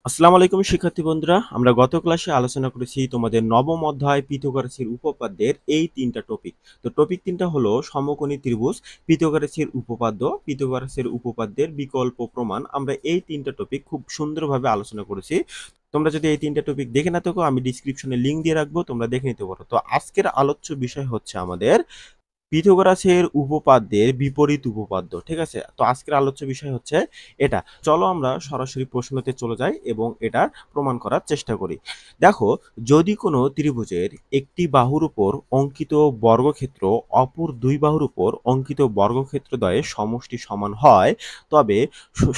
আসসালামু আলাইকুম শিক্ষার্থী বন্ধুরা, আমরা গত ক্লাসে আলোচনা করেছি তোমাদের নবম অধ্যায় পিথাগোরাসের উপপাদ্যের এই তিনটা টপিক। তো টপিক তিনটা হলো সমকোণী ত্রিভুজ, পিথাগোরাসের উপপাদ্য, পিথাগোরাসের উপপাদ্যের বিকল্প প্রমাণ। আমরা এই তিনটা টপিক খুব সুন্দরভাবে আলোচনা করেছি। তোমরা যদি এই তিনটা টপিক দেখে না থাকো, আমি ডিসক্রিপশনে লিংক দিয়ে রাখবো, তোমরা দেখে নিতে পারো। তো আজকের আলোচ্য বিষয় হচ্ছে আমাদের পিথাগোরাসের উপপাদ্যের বিপরীত উপপাদ্য। ঠিক আছে, তো আজকের আলোচ্য বিষয় হচ্ছে এটা। চলো আমরা সরাসরি প্রশ্নতে চলে যাই এবং এটা প্রমাণ করার চেষ্টা করি। দেখো, যদি কোনো ত্রিভুজের একটি বাহুর উপর অঙ্কিত বর্গক্ষেত্র অপর দুই বাহুর উপর অঙ্কিত বর্গক্ষেত্রদ্বয়ের সমষ্টি সমান হয়, তবে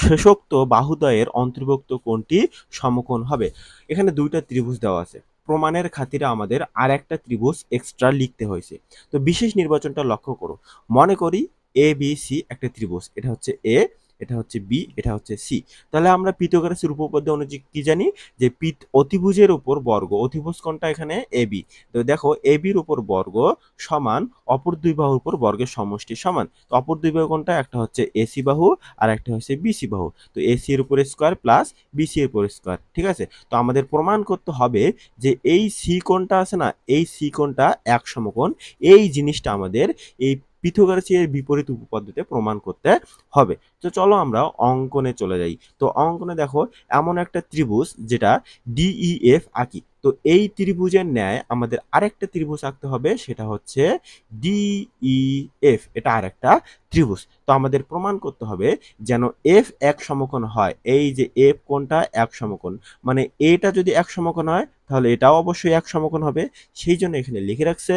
শেষোক্ত বাহুদ্বয়ের অন্তর্ভুক্ত কোণটি সমকোণ হবে। এখানে দুইটা ত্রিভুজ দেওয়া আছে, প্রমাণের খাতিরে আমাদের আর একটা ত্রিভুজ এক্সট্রা লিখতে হয়েছে। তো বিশেষ নির্বাচনটা লক্ষ্য করো। মনে করি এ বি সি একটা ত্রিভুজ, এটা হচ্ছে এ, এটা হচ্ছে বি, এটা হচ্ছে সি। তাহলে আমরা পিথাগোরাসের উপপাদ্য অনুযায়ী কি জানি যে অতিভুজের উপর বর্গ, অতিভুজ কোণটা এখানে এ বি। তো দেখো, এ বির উপর বর্গ সমান অপর দুই বাহুর উপর বর্গের সমষ্টি সমান। তো অপর দুই বাহু কোণটা, একটা হচ্ছে এসি বাহু আর একটা হচ্ছে বিসি বাহু। তো এসি এর উপর স্কোয়ার প্লাস বিসি এর উপর স্কোয়ার। ঠিক আছে, তো আমাদের প্রমাণ করতে হবে যে এই সি কোণটা আছে না, এই সি কোণটা এক সমকোণ। এই জিনিসটা আমাদের এই পিথাগোরাসের বিপরীত উপপাদ্যতে প্রমাণ করতে হবে। তো চলো আমরা অঙ্কনে চলে যাই। তো অঙ্কনে দেখো, এমন একটা ত্রিভুজ যেটা ডিইএফ আঁকি। তো এই ত্রিভুজের ন্যায় আমাদের আরেকটা ত্রিভুজ আঁকতে হবে, সেটা হচ্ছে ডিইএফ। এটা আরেকটা ত্রিভুজ। তো আমাদের প্রমাণ করতে হবে যেন এফ এক সমকোণ হয়। এই যে এফ কোণটা এক সমকোণ, মানে এটা যদি এক সমকোণ হয় তাহলে এটাও অবশ্যই এক সমকোণ হবে। সেই জন্য এখানে লিখে রাখছে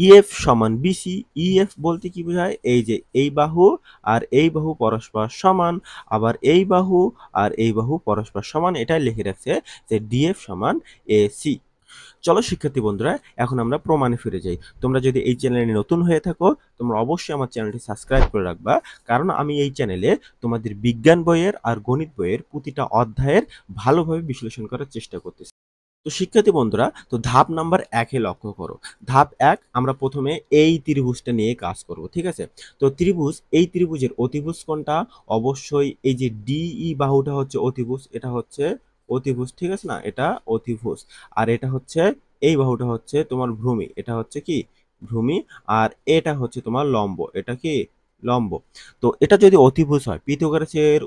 ইএফ সমান বিসি। ইএফ বলতে কি বোঝায়? এই যে এই বাহু আর এই বাহু পরস্পর সমান, আবার এই বাহু আর এই বাহু পরস্পর সমান, এটাই লিখে রাখছে যে ডিএফ সমান এসি। চলো শিক্ষার্থী বন্ধুরা, এখন আমরা প্রমাণে ফিরে যাই। তোমরা যদি এই চ্যানেলে নতুন হয়ে থাকো, তোমরা অবশ্যই আমার চ্যানেলটি সাবস্ক্রাইব করে রাখবা, কারণ আমি এই চ্যানেলে তোমাদের বিজ্ঞান বইয়ের আর গণিত বইয়ের প্রতিটা অধ্যায়ের ভালোভাবে বিশ্লেষণ করার চেষ্টা করতেছি। তো শিক্ষার্থী বন্ধুরা, তো ধাপ নাম্বার 1-এ লক্ষ্য করো। ধাপ 1, আমরা প্রথমে এই ত্রিভুজটা নিয়ে কাজ করব। ঠিক আছে, তো এই ত্রিভুজের অতিভুজ কোণটা? অবশ্যই এই যে ডিই বাহুটা হচ্ছে অতিভুজ, এটা হচ্ছে অতিভুজ। ঠিক আছে না, এটা অতিভুজ। আর এটা হচ্ছে, এই বাহুটা হচ্ছে তোমার ভূমি, এটা হচ্ছে কি ভূমি। আর এটা হচ্ছে তোমার লম্ব, এটা কি লম্ব। তো এটা যদি অতিভুজ হয়, পিথাগোরাসের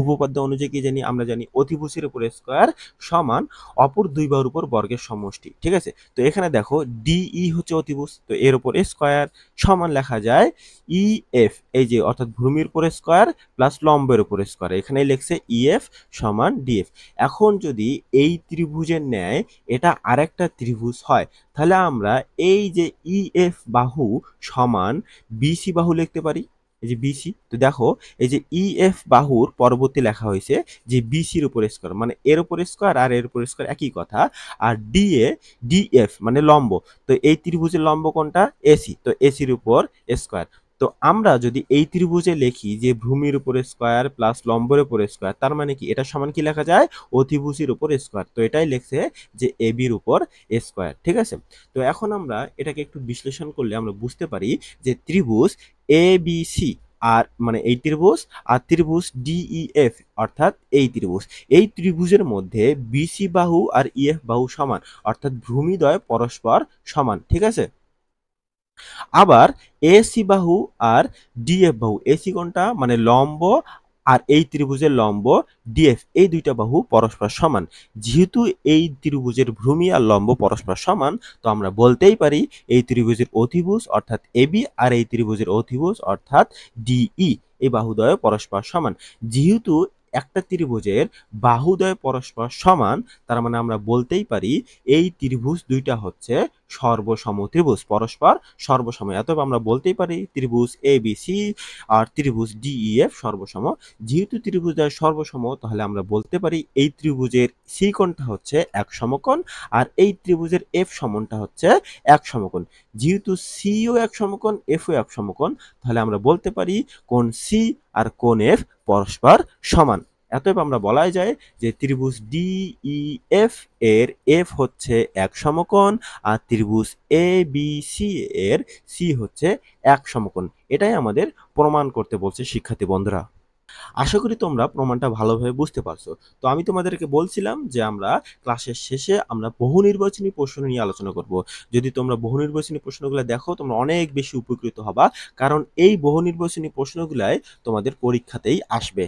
উপপাদ্য অনুযায়ী কি জানি? আমরা জানি অতিভুজের উপর স্কয়ার সমান অপর দুই বাহুর উপর বর্গের সমষ্টি। ঠিক আছে, তো এখানে দেখো ডিই হচ্ছে অতিভুজ, তো এর উপর স্কয়ার সমান লেখা যায় ইএফ, এই যে অর্থাৎ ভূমির উপর স্কয়ার প্লাস লম্বের উপর স্কয়ার, এখানে লিখছে ইএফ সমান ডিএফ। এখন যদি এই ত্রিভুজের ন্যায় এটা আরেকটা ত্রিভুজ হয়, তাহলে আমরা এই যে ইএফ বাহু সমান বিসি বাহু লিখতে পারি। এই যে বিসি, তো দেখো এই যে ইএফ বাহুর পরবর্তী লেখা হয়েছে যে বিসির উপর স্কয়ার, মানে এর উপর স্কয়ার আর এর উপর স্কয়ার একই কথা। আর ডিএফ মানে লম্ব, তো এই ত্রিভুজের লম্ব কোনটা? এসি, তো এসির উপর স্কয়ার। তো আমরা যদি এই ত্রিভুজে লিখি যে ভূমির উপর স্কয়ার প্লাস লম্বের উপর স্কয়ার, তার মানে কি এটা সমান কি লেখা যায়? অতিভুজের উপর স্কয়ার। তো এটাই লিখছে যে এবির উপর স্কয়ার। ঠিক আছে, তো এখন আমরা এটাকে একটু বিশ্লেষণ করলে আমরা বুঝতে পারি যে ত্রিভুজ এ বি সি, আর মানে এই ত্রিভুজ, আর ত্রিভুজ ডিইএফ অর্থাৎ এই ত্রিভুজের মধ্যে বিসি বাহু আর ইএফ বাহু সমান, অর্থাৎ ভূমিদ্বয় পরস্পর সমান। ঠিক আছে, আবার এসি বাহু আর ডিএফ বাহু, এসি কোণটা মানে লম্ব, আর এই ত্রিভুজের লম্ব ডিএফ, এই দুইটা বাহু পরস্পর সমান। যেহেতু এই ত্রিভুজের ভূমি আর লম্ব পরস্পর সমান, তো আমরা বলতেই পারি এই ত্রিভুজের অতিভুজ অর্থাৎ এবি আর এই ত্রিভুজের অতিভুজ অর্থাৎ ডিই, এই বাহুদ্বয় পরস্পর সমান। যেহেতু একটা ত্রিভুজের বাহুদ্বয় পরস্পর সমান, তার মানে আমরা বলতেই পারি এই ত্রিভুজ দুইটা হচ্ছে সর্বসম ত্রিভুজ, পরস্পর সর্বসম। অতএব আমরা বলতেই পারি ত্রিভুজ এ বি সি আর ত্রিভুজ ডিইএফ সর্বসম। যেহেতু ত্রিভুজদ্বয় সর্বসম, তাহলে আমরা বলতে পারি এই ত্রিভুজের সি কোণটা হচ্ছে এক সমকোণ, আর এই ত্রিভুজের এফ সমনটা হচ্ছে এক সমকোণ। যেহেতু সিও এক সমকোণ, এফও এক সমকোণ, তাহলে আমরা বলতে পারি কোণ সি আর কোণ এফ পরস্পর সমান। অতএব আমরা বলাই যায় যে ত্রিভুজ ডিইএফ এর এফ হচ্ছে এক সমকোণ, আর ত্রিভুজ এ বি সি এর সি হচ্ছে এক সমকোণ। এটাই আমাদের প্রমাণ করতে বলছে শিক্ষার্থী বন্ধুরা। আশা করি তোমরা প্রমাণটা ভালোভাবে বুঝতে পারছো। তো আমি তোমাদেরকে বলছিলাম যে আমরা ক্লাসের শেষে আমরা বহু নির্বাচনী প্রশ্ন নিয়ে আলোচনা করব। যদি তোমরা বহু নির্বাচনী প্রশ্নগুলো দেখো তোমরা অনেক বেশি উপকৃত হবা, কারণ এই বহু নির্বাচনী প্রশ্নগুলাই তোমাদের পরীক্ষাতেই আসবে।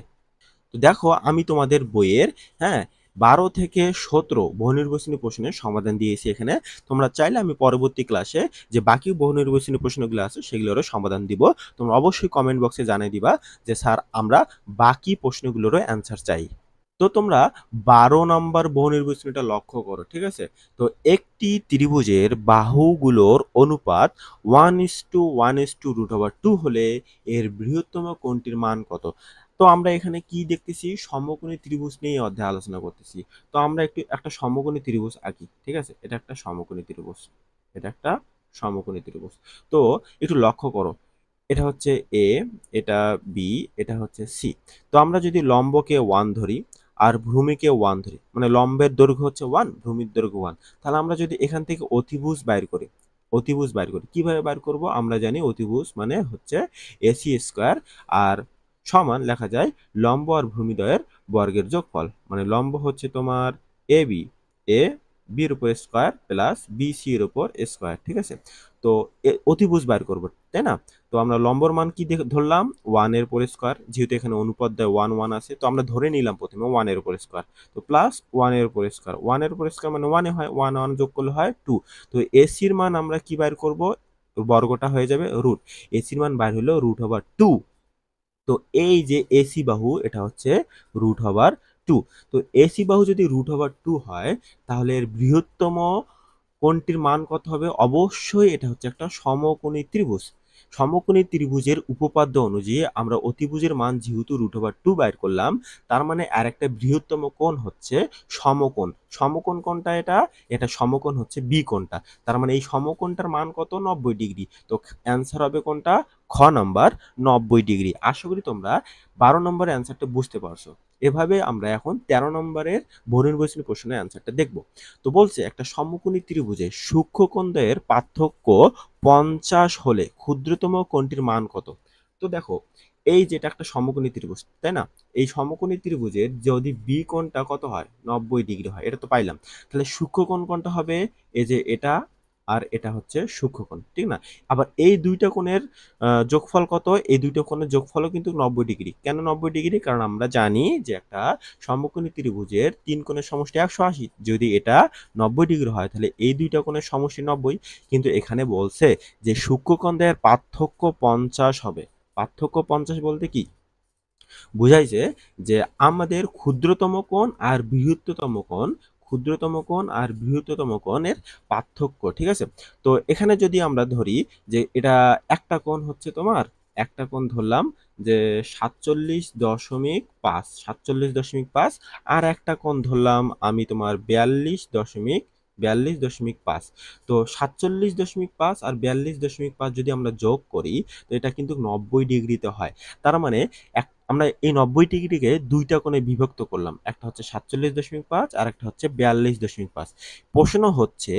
তো দেখো আমি তোমাদের বইয়ের, হ্যাঁ, 12 থেকে 17 বহুনির্বাচনী প্রশ্নের সমাধান দিয়েছি এখানে। তোমরা চাইলে আমি পরবর্তী ক্লাসে যে বাকি বহুনির্বাচনী প্রশ্নগুলো আছে সেগুলোরও সমাধান দিব। তোমরা অবশ্যই কমেন্ট বক্সে জানিয়ে দিবা যে স্যার আমরা বাকি প্রশ্নগুলোরও অ্যান্সার চাই। তো তোমরা 12 নম্বর বহুনির্বাচনীটা লক্ষ্য করো, ঠিক আছে? তো একটি ত্রিভুজের বাহুগুলোর অনুপাত 1:1:√2 হলে এর বৃহত্তম কোণটির মান কত? তো আমরা এখানে কি দেখতেছি? সমকোণী ত্রিভুজ নিয়ে এই অধ্যায়ে আলোচনা করতেছি। তো আমরা একটা সমকোণী ত্রিভুজ আঁকি, ঠিক আছে? এটা একটা সমকোণী ত্রিভুজ, এটা একটা সমকোণী ত্রিভুজ। তো একটু লক্ষ্য করো, এটা হচ্ছে এ, এটা বি, এটা হচ্ছে সি। তো আমরা যদি লম্বকে 1 ধরি আর ভূমিকে 1 ধরি, মানে লম্বের দৈর্ঘ্য হচ্ছে 1, ভূমির দৈর্ঘ্য 1, তাহলে আমরা যদি এখান থেকে অতিভুজ বাইর করি, অতিভুজ বাইর করি কিভাবে বাইর করব? আমরা জানি অতিভুজ মানে হচ্ছে এসি স্কয়ার, আর সমান লেখা যায় লম্ব আর ভূমিদ্বয়ের বর্গের যোগফল। মানে লম্ব হচ্ছে তোমার এ বি, এ বির উপর স্কয়ার প্লাস বি সি এর উপর স্কয়ার, ঠিক আছে? তো অতিভুজ বাইর করব, তাই না? তো আমরা লম্বর মান কি ধরলাম? 1 এর উপর স্কয়ার, যেহেতু এখানে অনুপাত দেয় 1 1 আছে, তো আমরা ধরে নিলাম প্রথমে 1 এর উপর স্কয়ার। তো প্লাস 1 এর উপর স্কয়ার, 1 এর উপর স্কয়ার মানে 1 এ হয়, 1 1 যোগ করলে হয় 2। তো এসির মান আমরা কি বাইর করব? বর্গটা হয়ে যাবে রুট, এসির মান বাইর হলো √2। তো এই যে এসি বাহু এটা হচ্ছে √2। তো এসি বাহু যদি √2 হয় তাহলে এর বৃহত্তম কোণটির মান কত হবে? অবশ্যই এটা হচ্ছে একটা সমকোণী ত্রিভুজ। সমকোণী ত্রিভুজের উপপাদ্য অনুযায়ী আমরা অতিভুজের মান যেহেতু √2 বাইর করলাম, তার মানে আর একটা বৃহত্তম কোণ হচ্ছে সমকোণ। সমকোণ কোণটা এটা, এটা সমকোণ হচ্ছে বি কোণটা। তার মানে এই সমকোণটার মান কত? 90 ডিগ্রি। তো অ্যান্সার হবে কোনটা? খ নাম্বার, 90 ডিগ্রি। আশা করি তোমরা 12 নম্বরের অ্যান্সারটা বুঝতে পারছো। এভাবে আমরা এখন 13 নম্বরের বহুনির্বাচনী প্রশ্নের অ্যান্সারটা দেখব। তো বলছে একটা সমকোণী ত্রিভুজে সূক্ষ্মকোণদ্বয়ের পার্থক্য 50 হলে ক্ষুদ্রতম কোণটির মান কত? তো দেখো এই যেটা একটা সমকোণী ত্রিভুজ, তাই না? এই সমকোণী ত্রিভুজের যদি বি কোণটা কত হয়? 90 ডিগ্রি হয়, এটা তো পাইলাম। তাহলে সূক্ষ্মকোণ কোণটা হবে এই যে এটা, আর এটা হচ্ছে সূক্ষ্মকোণ, ঠিক না? আবার এই দুইটা কোণের যোগফল কত? এই দুইটা কোণের যোগফলও কিন্তু 90 ডিগ্রি। কেন 90 ডিগ্রি? কারণ আমরা জানি যে একটা সমকোণী ত্রিভুজের 3 কোণের সমষ্টি 180। যদি এটা 90 ডিগ্রি হয় তাহলে এই দুইটা কোণের সমষ্টি 90। কিন্তু এখানে বলছে যে সূক্ষ্মকোণের পার্থক্য 50 হবে। পার্থক্য 50 বলতে কি বুঝাইছে? যে আমাদের ক্ষুদ্রতম কোণ আর বৃহত্তম কোণ, ক্ষুদ্রতম কোণ আর বৃহত্তম কোণের পার্থক্য, ঠিক আছে? তো এখানে যদি আমরা ধরি যে এটা একটা কোণ হচ্ছে তোমার, একটা কোণ ধরলাম যে 47.5, 47.5, আর একটা কোণ ধরলাম আমি তোমার 42.5। তো 47.5 আর 42.5 যদি আমরা যোগ করি তো এটা কিন্তু 90 ডিগ্রিতে হয়। তার মানে আমরা এই 90 ডিগ্রিকে দুইটা কোণে বিভক্ত করলাম, একটা হচ্ছে 47.5 আর একটা হচ্ছে 42.5। প্রশ্ন হচ্ছে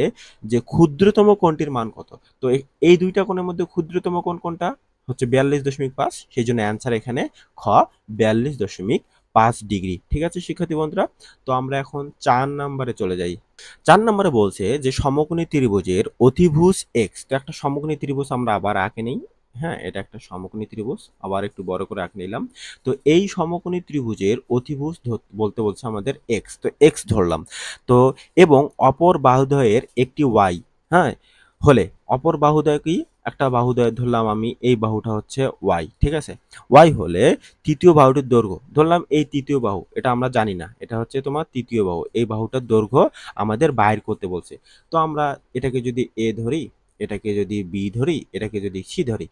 যে ক্ষুদ্রতম কোণটির মান কত? তো এই দুইটা কোণের মধ্যে ক্ষুদ্রতম কোণ কোনটা? হচ্ছে 42.5। সেই জন্য অ্যান্সার এখানে খ, 42.5 ডিগ্রি। ঠিক আছে শিক্ষার্থী বন্ধুরা? তো আমরা এখন 4 নম্বরে চলে যাই। 4 নম্বরে বলছে যে সমকোণী ত্রিভুজের অতিভুজ এক্স। তো একটা সমকোণী ত্রিভুজ আমরা আবার আঁকে নেই। হ্যাঁ, এটা একটা সমকোণী ত্রিভুজ, আবার একটু বড় করে আঁকে নিলাম। তো এই সমকোণী ত্রিভুজের অতিভুজ বলতে বলছে আমাদের এক্স। তো এক্স ধরলাম। তো এবং অপর বাহুদ্বয়ের একটি ওয়াই, হ্যাঁ, হলে অপর বাহুদ্বয় কি? একটা বাহুদ্বয় ধরলাম আমি, এই বাহুটা হচ্ছে ওয়াই, ঠিক আছে? ওয়াই হলে তৃতীয় বাহুটির দৈর্ঘ্য ধরলাম এই তৃতীয় বাহু, এটা আমরা জানি না, এটা হচ্ছে তোমার তৃতীয় বাহু, এই বাহুটার দৈর্ঘ্য আমাদের বাইর করতে বলছে। তো আমরা এটাকে যদি এ ধরি, এটাকে যদি বি ধরি, এটাকে যদি সি ধরি,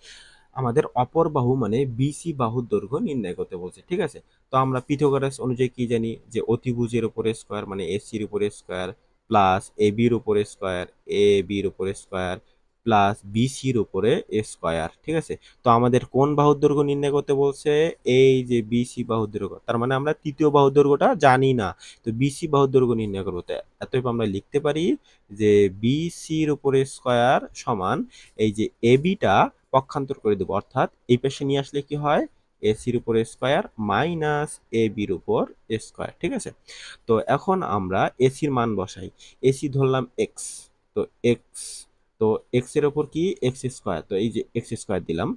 আমাদের অপর বাহু মানে বিসি বাহুর দৈর্ঘ্য নির্ণয় করতে বলছে, ঠিক আছে? তো আমরা পিথাগোরাস অনুযায়ী কি জানি? যে অতিভুজের উপরে স্কয়ার মানে এসির উপরে স্কয়ার প্লাস এ বির উপরে স্কয়ার, এ বির উপরে স্কয়ার প্লাস বিসির উপরে স্কয়ার, ঠিক আছে? তো আমাদের কোন বাহুর দৈর্ঘ্য নির্ণয় করতে বলছে? এই যে বিসি বাহুর দৈর্ঘ্য। তার মানে আমরা তৃতীয় বাহুর দৈর্ঘ্যটা জানি না, তো বিসি বাহুর দৈর্ঘ্য নির্ণয় করবো। তো অতএব আমরা লিখতে পারি যে বিসির উপরে স্কয়ার সমান এই যে এ বিটা পক্ষান্তর করে দেবো, অর্থাৎ এই পাশে নিয়ে আসলে কি হয়? এসির উপর স্কোয়ার মাইনাস এ বির উপর স্কোয়ার, ঠিক আছে। তো এখন আমরা এসির মান বসাই। এসি ধরলাম এক্স, তো এক্স, তো এক্স এর উপর কি এক্স স্কোয়ার, তো এই যে এক্স স্কোয়ার দিলাম,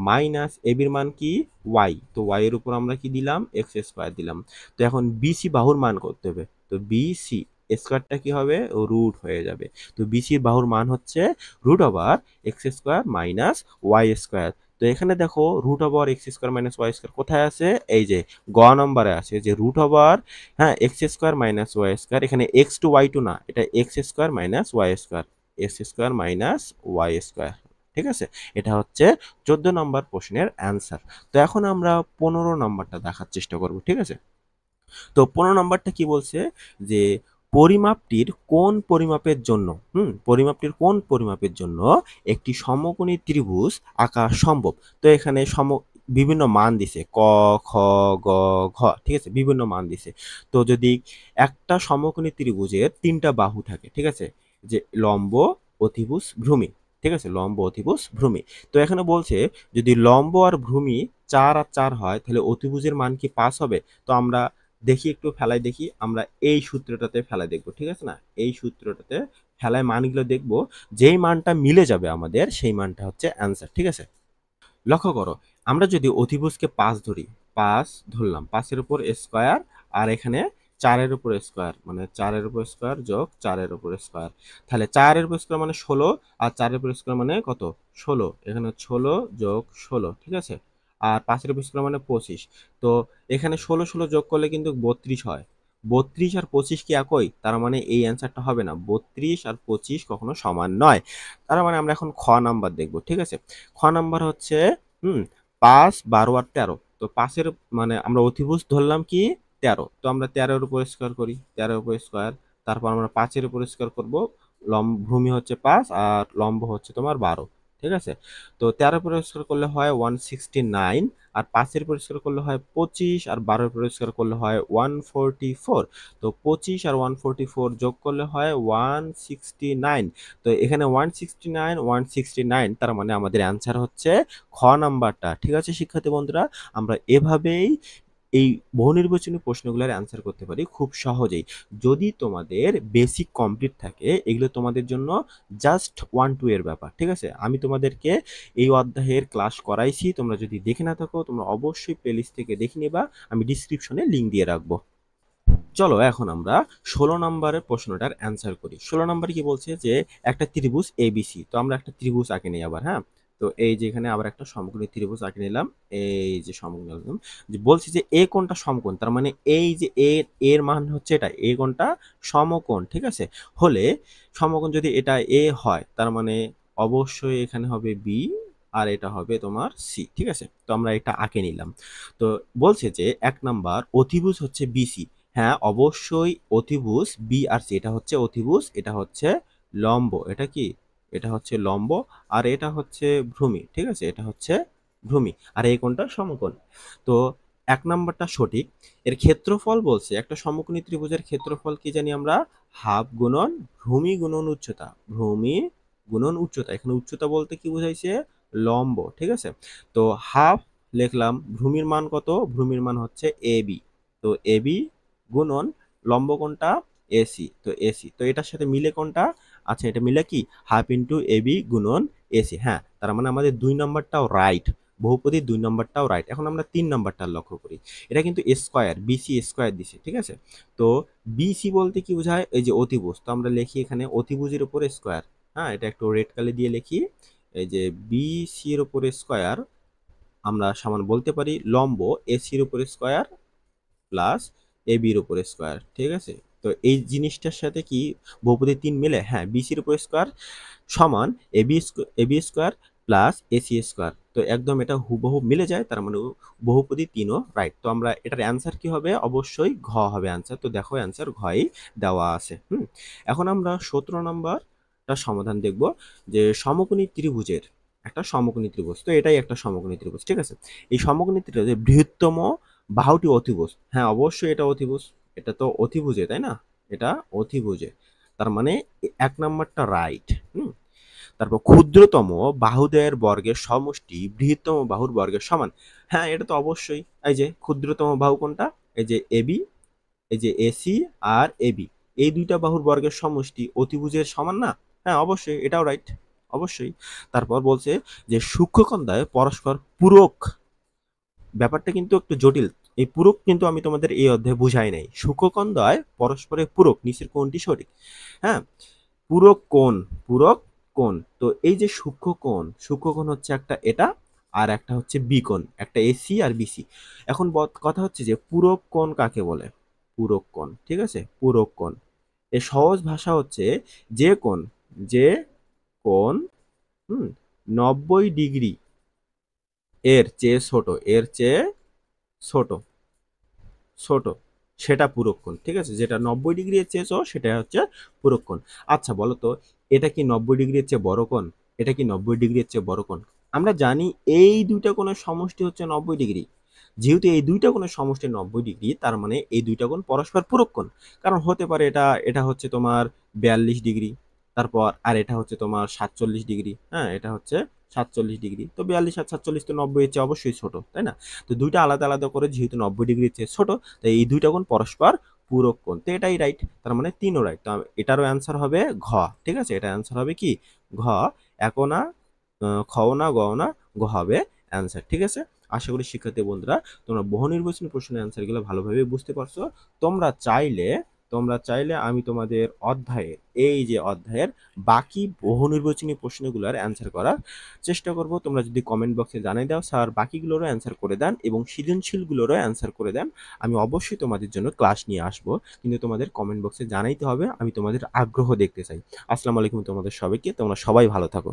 মাইনাস এ বির মান কি ওয়াই, তো ওয়াই এর উপর আমরা কি দিলাম এক্স স্কোয়ার দিলাম। তো এখন বিসি বাহুর মান করতে হবে, তো বিসি স্কোয়ারটা কি হবে রুট হয়ে যাবে। তো বিসির বাহুর মান হচ্ছে root over x square minus y square. তো এখানে দেখো root over x square minus y square কোথায় আছে, এই যে গ নম্বরে আছে যে রুট ওভার, হ্যাঁ, x square minus y square, এখানে এক্স টু ওয়াই টু না, এটা x square minus y square, x square minus y square, ঠিক আছে। এটা হচ্ছে 14 নম্বর প্রশ্নের অ্যান্সার। তো এখন আমরা 15 নম্বরটা দেখার চেষ্টা করব, ঠিক আছে। তো 15 নম্বরটা কি বলছে যে পরিমাপটির কোন পরিমাপের জন্য, পরিমাপটির কোন পরিমাপের জন্য একটি সমকোণী ত্রিভুজ আঁকা সম্ভব। তো এখানে বিভিন্ন মান দিছে ক, খ, গ, ঘ, ঠিক আছে, বিভিন্ন মান দিছে। তো যদি একটা সমকোণী ত্রিভুজের 3টা বাহু থাকে, ঠিক আছে, যে লম্ব, অতিভুজ, ভ্রূমি, ঠিক আছে, লম্ব, অতিভুজ, ভ্রূমি। তো এখানে বলছে যদি লম্ব আর ভ্রূমি 4 আর 4 হয় তাহলে অতিভুজের মান কি 5 হবে। তো আমরা দেখি, একটু ফেলায় দেখি, আমরা এই সূত্রটাতে ফেলায় দেখবো, ঠিক আছে না, এই সূত্রটাতে ফেলায় মানগুলো দেখবো, যেই মানটা মিলে যাবে আমাদের সেই মানটা হচ্ছে অ্যান্সার, ঠিক আছে। লক্ষ্য করো, আমরা যদি অতিভুজকে 5 ধরি, 5 ধরলাম, 5-এর উপর স্কোয়ার, আর এখানে 4-এর উপর স্কোয়ার, মানে 4-এর উপর স্কোয়ার যোগ 4-এর উপর স্কোয়ার, তাহলে 4-এর উপর স্কোয়ার মানে 16, আর 4-এর উপর স্কোয়ার মানে কত 16, এখানে 16 যোগ 16, ঠিক আছে, আর 5-এর উপর স্কোয়ার মানে 25। তো এখানে 16 16 যোগ করলে কিন্তু 32 হয়। 32 আর 25 কি একই, তার মানে এই অ্যান্সারটা হবে না, 32 আর 25 কখনো সমান নয়। তার মানে আমরা এখন খ নাম্বার দেখবো, ঠিক আছে। খ নাম্বার হচ্ছে 5, 12 আর 13। তো 5-এর মানে আমরা অতিভুজ ধরলাম কি 13, তো আমরা 13-এর উপর স্কোয়ার করি, 13-এর উপর স্কোয়ার, তারপর আমরা 5-এর উপর স্কোয়ার করবো, ভূমি হচ্ছে 5 আর লম্ব হচ্ছে তোমার 12, ঠিক আছে। তো 13-এর উপর স্কোয়ার করলে হয় 169, আর 5-এর উপর স্কোয়ার করলে হয় 25, আর 12-এর উপর স্কোয়ার করলে হয় 144। তো 25 আর 144 যোগ করলে হয় 169। তো এখানে 169 169, তার মানে আমাদের অ্যান্সার হচ্ছে খ নাম্বারটা, ঠিক আছে শিক্ষার্থী বন্ধুরা। আমরা এভাবেই এই বহু নির্বাচনী প্রশ্নগুলোর অ্যান্সার করতে পারি খুব সহজেই। যদি তোমাদের বেসিক কমপ্লিট থাকে, এগুলো তোমাদের জন্য জাস্ট 1-2 এর ব্যাপার, ঠিক আছে। আমি তোমাদেরকে এই অধ্যায়ের ক্লাস করাইছি, তোমরা যদি দেখে না থাকো তোমরা অবশ্যই প্লেলিস্ট থেকে দেখে নিবা, আমি ডিসক্রিপশনে লিঙ্ক দিয়ে রাখবো। চলো এখন আমরা 16 নম্বরের প্রশ্নটার অ্যান্সার করি। 16 নম্বরে কি বলছে যে একটা ত্রিভুজ এবিসি, তো আমরা একটা ত্রিভুজ আঁকে নিই আবার, হ্যাঁ। তো এই যে এখানে আবার একটা সমকোণী ত্রিভুজ আঁকে নিলাম, এই যে সমকোণ, যে বলছি যে এ কোণটা সমকোণ, তার মানে এই যে এর মান হচ্ছে এটা, এ কোণটা সমকোণ, ঠিক আছে। হলে সমকোণ যদি এটা এ হয় তার মানে অবশ্যই এখানে হবে বি, আর এটা হবে তোমার সি, ঠিক আছে। তো আমরা এটা আঁকে নিলাম। তো বলছে যে 1 নাম্বার অতিভুজ হচ্ছে বিসি, হ্যাঁ অবশ্যই অতিভুজ বি আর সি, এটা হচ্ছে অতিভুজ, এটা হচ্ছে লম্ব, এটা কি, এটা হচ্ছে লম্ব, আর এটা হচ্ছে ভূমি, ঠিক আছে, এটা হচ্ছে ভূমি, আর এই কোণটা সমকোণ। তো 1 নাম্বারটা সঠিক। এর ক্ষেত্রফল বলছে, একটা সমকোণী ত্রিভুজের ক্ষেত্রফল কি জানি আমরা, হাফ গুণন ভূমি গুণন উচ্চতা, ভূমি গুণন উচ্চতা, এখানে উচ্চতা বলতে কি বোঝাইছে, লম্ব, ঠিক আছে। তো হাফ লিখলাম, ভূমির মান কত, ভূমির মান হচ্ছে এবি, তো এবি গুণন লম্ব কোণটা এসি, তো এসি, তো এটার সাথে মিলে কোনটা, আচ্ছা এটা মিলে কি হাফ ইন্টু এবি গুণন এসি, হ্যাঁ, তার মানে আমাদের 2 নম্বরটাও রাইট, বহুপদী 2 নম্বরটাও রাইট। এখন আমরা 3 নম্বরটা লক্ষ্য করি, এটা কিন্তু স্কোয়ার, বিসি স্কোয়ার দিছে, ঠিক আছে। তো বিসি বলতে কি বোঝায়, এই যে অতিভুজ, তো আমরা লিখি এখানে অতিভুজের উপরে স্কোয়ার, হ্যাঁ, এটা একটু রেড কালি দিয়ে লিখি, এই যে বিসি এর উপরে স্কোয়ার, আমরা সমান বলতে পারি লম্ব এসির উপরে স্কোয়ার প্লাস এ বির উপরে স্কোয়ার, ঠিক আছে। তো এই জিনিসটার সাথে কি বহুপদী 3 মিলে, হ্যাঁ, বিসির উপরে স্কোয়ার সমান AB square plus AC square, তো একদম এটা হুবহু মিলে যায়, তার মানে বহুপদী 3ও রাইট। তো আমরা এটার অ্যান্সার কি হবে, অবশ্যই ঘ হবে অ্যান্সার। তো দেখো অ্যান্সার ঘই দেওয়া আছে। এখন আমরা 17 নম্বরটা সমাধান দেখব, যে সমকোণী ত্রিভুজের, একটা সমকোণী ত্রিভুজ, তো এটাই একটা সমকোণী ত্রিভুজ, ঠিক আছে। এই সমকোণী ত্রিভুজের বৃহত্তম বাহুটি অতিভুজ, হ্যাঁ অবশ্যই এটা অতিভুজ, এটা তো অতিভুজে, তাই না, এটা অতিভুজে, তার মানে 1 নাম্বারটা রাইট। তারপর ক্ষুদ্রতম বাহুদের বর্গের সমষ্টি বৃহত্তম বাহুর বর্গের সমান। হ্যাঁ, এটা তো অবশ্যই। এই যে ক্ষুদ্রতম বাহু কোনটা? এই যে এবি, এই যে এসি আর এবি, এই দুইটা বাহুর বর্গের সমষ্টি অতিভুজের সমান না? হ্যাঁ, অবশ্যই, এটাও রাইট, অবশ্যই। তারপর বলছে যে সূক্ষ্মকন্দায় পরস্পর পূরক। ব্যাপারটা কিন্তু একটু জটিল। এই পূরক কিন্তু আমি তোমাদের এই অধ্যায়ে বুঝাই নাই। সূক্ষ্মকন্দায় পরস্পরের পূরক, নিচের কোনটি সঠিক? হ্যাঁ, পূরক কোণ, পূরক কোণ। তো এই যে সূক্ষ্মকোণ হচ্ছে একটা এটা, আর একটা হচ্ছে বিকোণ, একটা এসি আর বিসি। এখন কথা হচ্ছে যে পূরক কোণ কাকে বলে? পূরক কোণ, ঠিক আছে, পূরক কোণ। এর সহজ ভাষা হচ্ছে যে কোণ, যে কোণ, হুম, 90 ডিগ্রি এর চেয়ে ছোট, এর চেয়ে ছোট, ছোট, সেটা পূরককোণ, ঠিক আছে, যেটা 90 ডিগ্রি এর চেয়ে ছোট সেটা হচ্ছে পূরককোণ। আচ্ছা বলো তো, এটা কি 90 ডিগ্রি এর চেয়ে বড় কোণ? এটা কি 90 ডিগ্রি এর চেয়ে বড় কোণ? আমরা জানি এই দুইটা কোণের সমষ্টি হচ্ছে 90 ডিগ্রি। যেহেতু এই দুইটা কোণের সমষ্টি 90 ডিগ্রি, তার মানে এই দুইটা কোণ পরস্পর পূরক কোণ। কারণ হতে পারে এটা এটা হচ্ছে তোমার 42 ডিগ্রি, তারপর আর এটা হচ্ছে তোমার 47 ডিগ্রি। হ্যাঁ, এটা হচ্ছে 47 ডিগ্রি। তো 42 আর 47 তো 90 এর চেয়ে অবশ্যই ছোট, তাই না? তো দুইটা আলাদা আলাদা করে, যেহেতু 90 ডিগ্রির চেয়ে ছোট, তাই এই দুইটা কোণ পরস্পর পূরক কোণ। তো এটাই রাইট, তার মানে তিনও রাইট। তো এটারও অ্যান্সার হবে ঘ, ঠিক আছে, এটা অ্যান্সার হবে কি ঘ। একও না, খও না, গও না, গ হবে অ্যান্সার, ঠিক আছে। আশা করি শিক্ষার্থী বন্ধুরা তোমরা বহু নির্বাচনী প্রশ্নের অ্যান্সারগুলো ভালোভাবে বুঝতে পারছো। তোমরা চাইলে তোমরা চাইলে আমি তোমাদের অধ্যায়ের, এই যে অধ্যায়ের বাকি বহু নির্বাচনী প্রশ্নগুলোর অ্যান্সার করার চেষ্টা করব। তোমরা যদি কমেন্ট বক্সে জানিয়ে দাও স্যার বাকিগুলোরও অ্যান্সার করে দেন এবং সৃজনশীলগুলোরও অ্যান্সার করে দেন, আমি অবশ্যই তোমাদের জন্য ক্লাস নিয়ে আসব। কিন্তু তোমাদের কমেন্ট বক্সে জানাইতে হবে, আমি তোমাদের আগ্রহ দেখতে চাই। আসসালামু আলাইকুম তোমাদের সবাইকে, তোমরা সবাই ভালো থাকো।